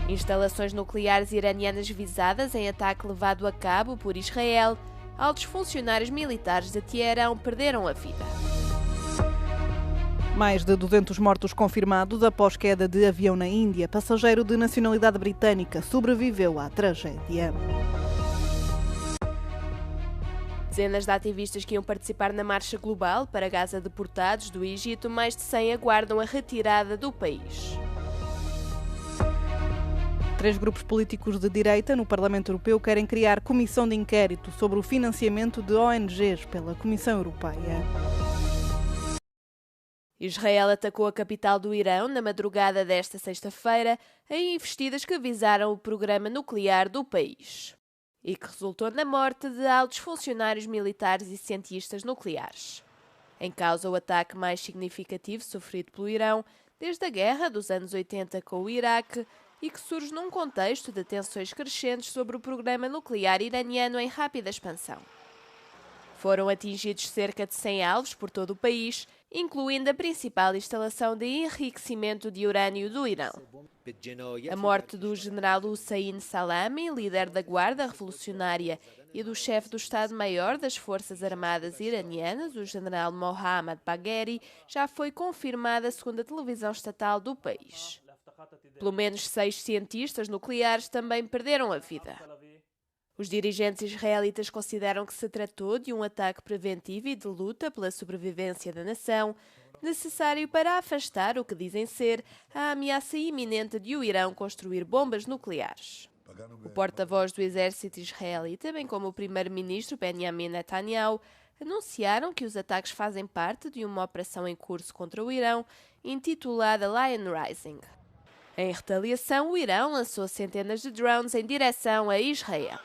Instalações nucleares iranianas visadas em ataque levado a cabo por Israel. Altos funcionários militares de Teherão perderam a vida. Mais de 200 mortos confirmados após queda de avião na Índia. Passageiro de nacionalidade britânica sobreviveu à tragédia. Dezenas de ativistas que iam participar na marcha global para Gaza deportados do Egito, mais de 100 aguardam a retirada do país. 3 grupos políticos de direita no Parlamento Europeu querem criar comissão de inquérito sobre o financiamento de ONGs pela Comissão Europeia. Israel atacou a capital do Irão na madrugada desta sexta-feira em investidas que visaram o programa nuclear do país e que resultou na morte de altos funcionários militares e cientistas nucleares. Em causa o ataque mais significativo sofrido pelo Irão desde a guerra dos anos 80 com o Iraque e que surge num contexto de tensões crescentes sobre o programa nuclear iraniano em rápida expansão. Foram atingidos cerca de 100 alvos por todo o país, incluindo a principal instalação de enriquecimento de urânio do Irão. A morte do general Hussein Salami, líder da Guarda Revolucionária, e do chefe do Estado-Maior das Forças Armadas iranianas, o general Mohammad Bagheri, já foi confirmada segundo a televisão estatal do país. Pelo menos 6 cientistas nucleares também perderam a vida. Os dirigentes israelitas consideram que se tratou de um ataque preventivo e de luta pela sobrevivência da nação, necessário para afastar o que dizem ser a ameaça iminente de o Irão construir bombas nucleares. O porta-voz do exército israelita, bem como o primeiro-ministro Benjamin Netanyahu, anunciaram que os ataques fazem parte de uma operação em curso contra o Irão, intitulada Lion Rising. Em retaliação, o Irão lançou centenas de drones em direção a Israel.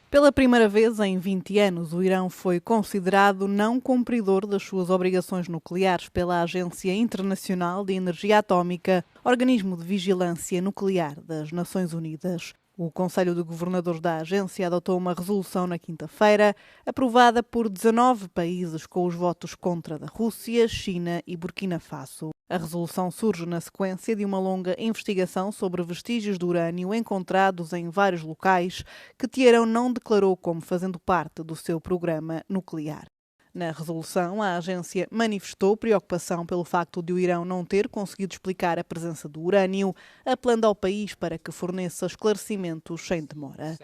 Pela primeira vez em 20 anos, o Irão foi considerado não cumpridor das suas obrigações nucleares pela Agência Internacional de Energia Atómica, organismo de vigilância nuclear das Nações Unidas. O Conselho de Governadores da agência adotou uma resolução na quinta-feira, aprovada por 19 países com os votos contra da Rússia, China e Burkina Faso. A resolução surge na sequência de uma longa investigação sobre vestígios de urânio encontrados em vários locais que Teherão não declarou como fazendo parte do seu programa nuclear. Na resolução, a agência manifestou preocupação pelo facto de o Irão não ter conseguido explicar a presença do urânio, apelando ao país para que forneça esclarecimentos sem demora.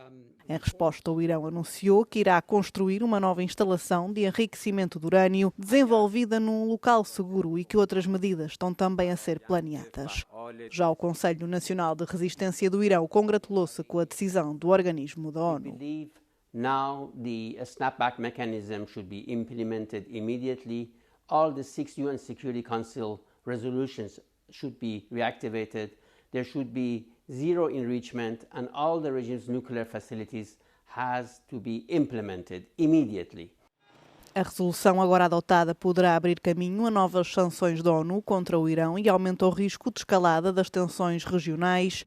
Em resposta, o Irão anunciou que irá construir uma nova instalação de enriquecimento de urânio desenvolvida num local seguro e que outras medidas estão também a ser planeadas. Já o Conselho Nacional de Resistência do Irão congratulou-se com a decisão do organismo da ONU. Now the snapback mechanism should be implemented immediately. All the 6 UN Security Council resolutions should be reactivated. There should be zero enrichment and all the regime's nuclear facilities has to be implemented immediately. A resolução agora adotada poderá abrir caminho a novas sanções da ONU contra o Irão e aumenta o risco de escalada das tensões regionais.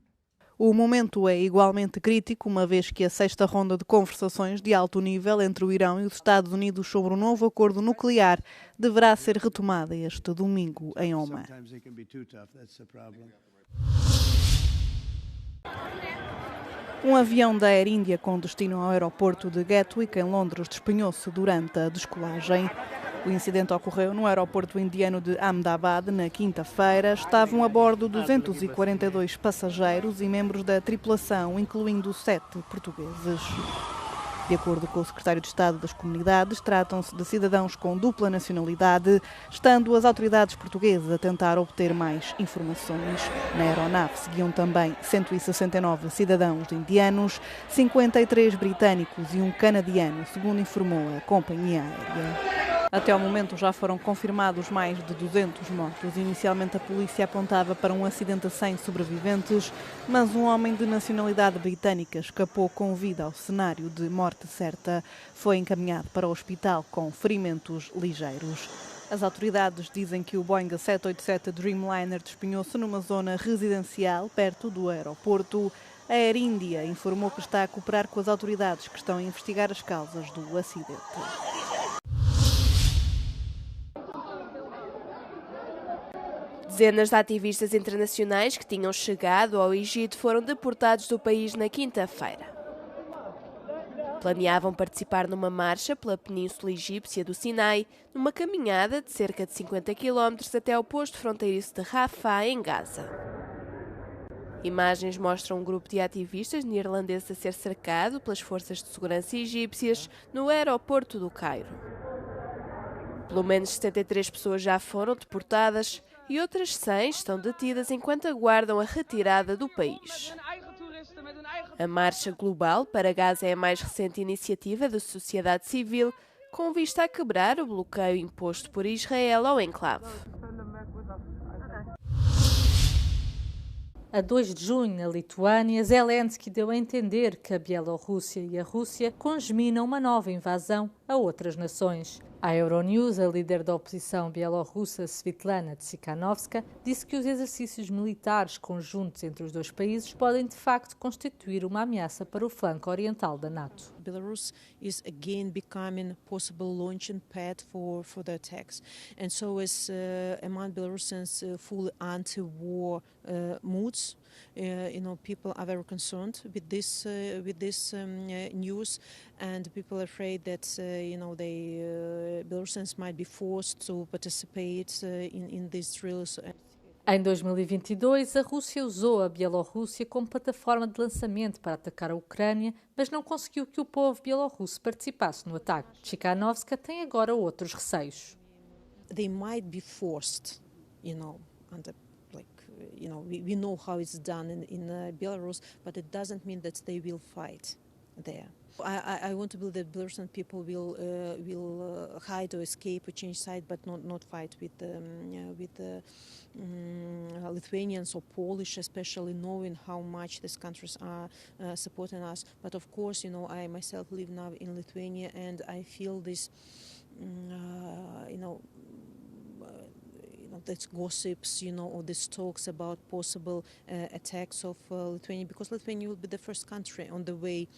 O momento é igualmente crítico, uma vez que a 6ª ronda de conversações de alto nível entre o Irão e os Estados Unidos sobre um novo acordo nuclear deverá ser retomada este domingo em Oman. Um avião da Air India com destino ao aeroporto de Gatwick, em Londres, despenhou-se durante a descolagem. O incidente ocorreu no aeroporto indiano de Ahmedabad na quinta-feira. Estavam a bordo 242 passageiros e membros da tripulação, incluindo 7 portugueses. De acordo com o secretário de Estado das Comunidades, tratam-se de cidadãos com dupla nacionalidade, estando as autoridades portuguesas a tentar obter mais informações. Na aeronave seguiam também 169 cidadãos indianos, 53 britânicos e um canadiano, segundo informou a companhia aérea. Até ao momento já foram confirmados mais de 200 mortos. Inicialmente a polícia apontava para um acidente sem sobreviventes, mas um homem de nacionalidade britânica escapou com vida ao cenário de morte certa. Foi encaminhado para o hospital com ferimentos ligeiros. As autoridades dizem que o Boeing 787 Dreamliner despenhou-se numa zona residencial perto do aeroporto. A Air India informou que está a cooperar com as autoridades que estão a investigar as causas do acidente. Dezenas de ativistas internacionais que tinham chegado ao Egito foram deportados do país na quinta-feira. Planeavam participar numa marcha pela Península Egípcia do Sinai, numa caminhada de cerca de 50 km até ao posto fronteiriço de Rafah, em Gaza. Imagens mostram um grupo de ativistas neerlandeses a ser cercado pelas forças de segurança egípcias no aeroporto do Cairo. Pelo menos 73 pessoas já foram deportadas e outras 100 estão detidas enquanto aguardam a retirada do país. A Marcha Global para Gaza é a mais recente iniciativa da sociedade civil com vista a quebrar o bloqueio imposto por Israel ao enclave. A 2 de junho, na Lituânia, Zelensky deu a entender que a Bielorrússia e a Rússia congeminam uma nova invasão a outras nações. À Euronews, a líder da oposição bielorrussa, Svitlana Tsikhanovska, disse que os exercícios militares conjuntos entre os dois países podem, de facto, constituir uma ameaça para o flanco oriental da NATO. Belarus is again becoming possible launching pad for the attacks, and so as among Belarusians full anti-war moods, people are very concerned with this news, and people are afraid that Belarusians might be forced to participate in these drills. Em 2022, a Rússia usou a Bielorrússia como plataforma de lançamento para atacar a Ucrânia, mas não conseguiu que o povo bielorrusso participasse no ataque. Tsikhanovska tem agora outros receios. They might be forced, under we know how it's done in Belarus, but it doesn't mean that they will fight there. I want to believe that Belarusian people will hide or escape or change side, but not fight with Lithuanians or Polish, especially knowing how much these countries are supporting us. But of course, I myself live now in Lithuania, and I feel this, that's gossips, or these talks about possible attacks of Lithuania, because Lithuania will be the first country on the way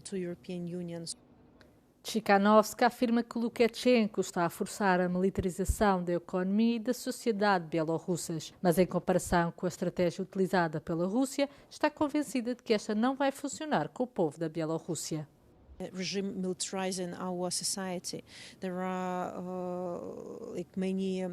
to European Union. Tsikhanovska afirma que Lukashenko está a forçar a militarização da economia e da sociedade bielorrussas, mas em comparação com a estratégia utilizada pela Rússia, está convencida de que esta não vai funcionar com o povo da Bielorrússia. Regime militarizing our society. There are many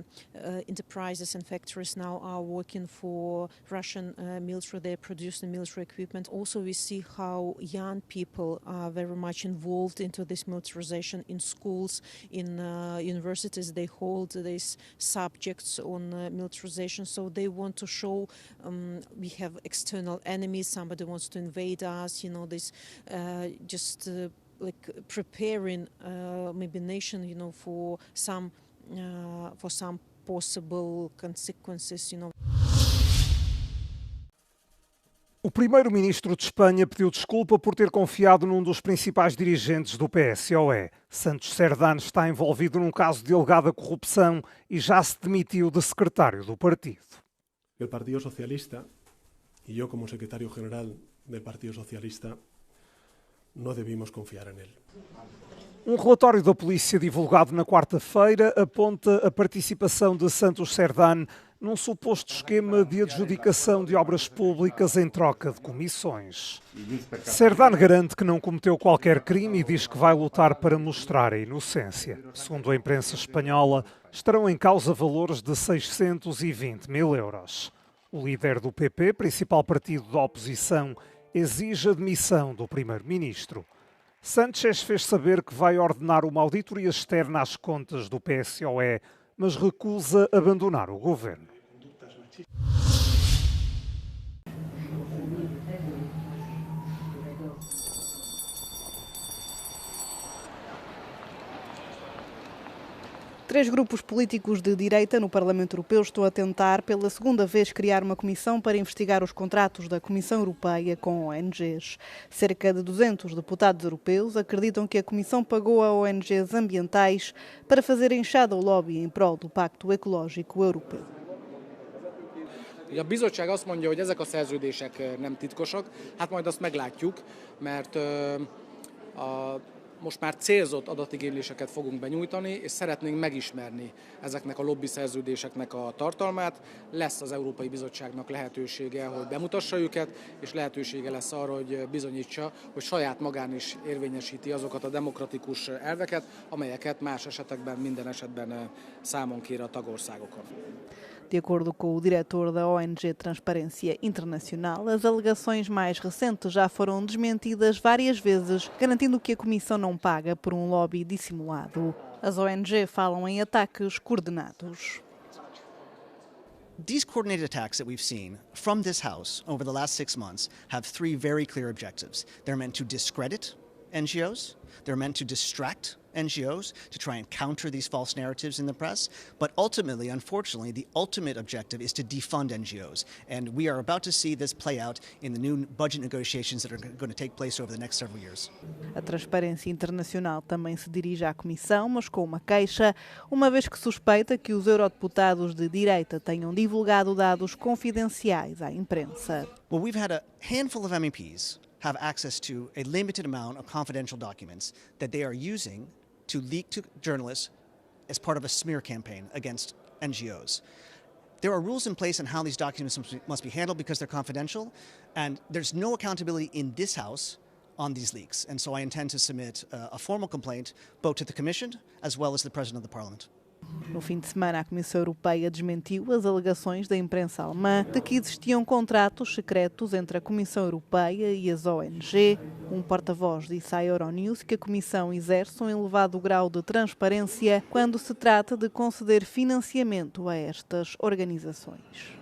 enterprises and factories now are working for Russian military. They're producing military equipment. Also, we see how young people are very much involved into this militarization in schools, in universities. They hold these subjects on militarization. So they want to show we have external enemies. Somebody wants to invade us. Preparing maybe nation, for some possible consequences, O primeiro-ministro de Espanha pediu desculpa por ter confiado num dos principais dirigentes do PSOE. Santos Cerdán está envolvido num caso de alegada corrupção e já se demitiu de secretário do partido. O Partido Socialista e eu como secretário-geral do Partido Socialista não devíamos confiar nele. Um relatório da polícia divulgado na quarta-feira aponta a participação de Santos Cerdán num suposto esquema de adjudicação de obras públicas em troca de comissões. Cerdán garante que não cometeu qualquer crime e diz que vai lutar para mostrar a inocência. Segundo a imprensa espanhola, estarão em causa valores de 620 mil euros. O líder do PP, principal partido da oposição, exige a demissão do primeiro-ministro. Sánchez fez saber que vai ordenar uma auditoria externa às contas do PSOE, mas recusa abandonar o governo. Três grupos políticos de direita no Parlamento Europeu estão a tentar, pela segunda vez, criar uma comissão para investigar os contratos da Comissão Europeia com ONGs. Cerca de 200 deputados europeus acreditam que a Comissão pagou a ONGs ambientais para fazer enxada ao lobby em prol do Pacto Ecológico Europeu. A bizottság azt mondja, hogy ezek a szerződések nem titkosak, hát majd azt meglátjuk, mert most már célzott adatigényléseket fogunk benyújtani, és szeretnénk megismerni ezeknek a lobby szerződéseknek a tartalmát. Lesz az Európai Bizottságnak lehetősége, hogy bemutassa őket, és lehetősége lesz arra, hogy bizonyítsa, hogy saját magán is érvényesíti azokat a demokratikus elveket, amelyeket más esetekben, minden esetben számon kér a tagországokon. De acordo com o diretor da ONG Transparência Internacional, as alegações mais recentes já foram desmentidas várias vezes, garantindo que a Comissão não paga por lobby dissimulado. As ONG falam em ataques coordenados. These coordinated attacks that we've seen from this House over the last 6 months have 3 very clear objectives. They're meant to discredit NGOs, they're meant to distract NGOs to try and counter these false narratives in the press, but ultimately, unfortunately, the ultimate objective is to defund NGOs. And we are about to see this play out in the new budget negotiations that are going to take place over the next several years. A Transparência Internacional também se dirige à Comissão, mas com uma queixa, uma vez que suspeita que os eurodeputados de direita tenham divulgado dados confidenciais à imprensa. Well, we've had a handful of MEPs have access to a limited amount of confidential documents that they are using to leak to journalists as part of a smear campaign against NGOs. There are rules in place on how these documents must be handled because they're confidential, and there's no accountability in this House on these leaks. And so I intend to submit a formal complaint both to the Commission as well as the President of the Parliament. No fim de semana, a Comissão Europeia desmentiu as alegações da imprensa alemã de que existiam contratos secretos entre a Comissão Europeia e as ONG. Um porta-voz disse à Euronews que a Comissão exerce um elevado grau de transparência quando se trata de conceder financiamento a estas organizações.